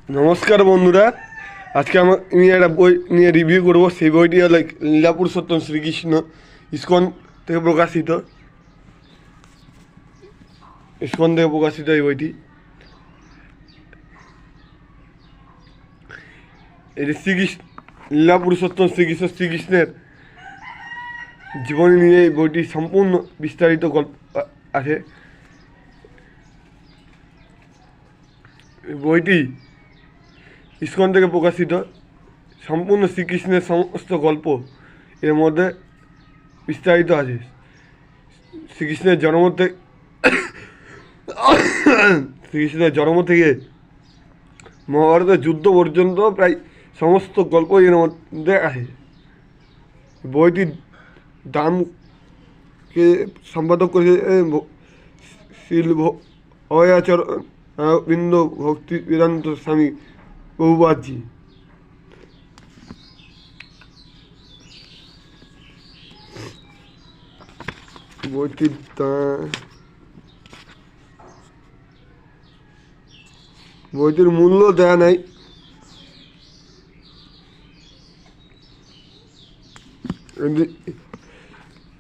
নমস্কার বন্ধুরা, আজকে আমি একটা বই নিয়ে রিভিউ করবো। সেই বইটি হলো লীলা পুরুষোত্তম শ্রীকৃষ্ণ ইসকন থেকে প্রকাশিত। এই বইটি এটি লীলা পুরুষোত্তম শ্রীকৃষ্ণের জীবনী নিয়ে এই বইটি সম্পূর্ণ বিস্তারিত গল্প আছে। বইটি ইসকন থেকে প্রকাশিত। সম্পূর্ণ শ্রীকৃষ্ণের সমস্ত গল্প এর মধ্যে বিস্তারিত আছে। শ্রীকৃষ্ণের জন্ম থেকে মহাভারতের যুদ্ধ পর্যন্ত প্রায় সমস্ত গল্প এর মধ্যে আছে। বইটির দামকে সম্পাদক করেছে শিল অভয়াচরণ ভক্তি বেদান্ত স্বামী বহুবাদজি। বইটির মূল্য দেয়া নাই।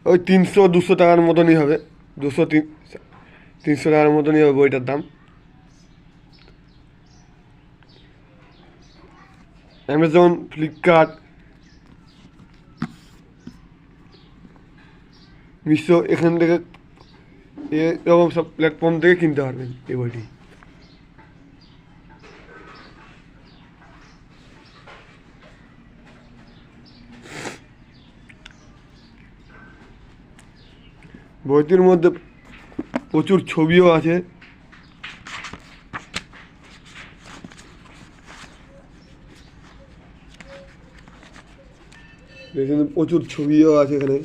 ওই 300-200 টাকার মতনই হবে। 200-300 টাকার মতনই হবে বইটার দাম। অ্যামাজন, ফ্লিপকার্ট, মিশো এখান থেকে এরকম সব প্ল্যাটফর্ম থেকে কিনতে পারবেন এই বইটি। বইটির মধ্যে প্রচুর ছবিও আছে। প্রচুর ছবিও আছে এখানে।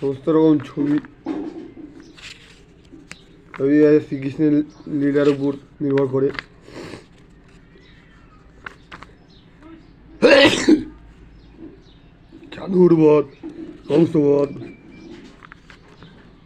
সমস্ত রকম ছবি আছে শ্রীকৃষ্ণের লীলার উপর নির্ভর করে। চানুর বধ, কংসবধ,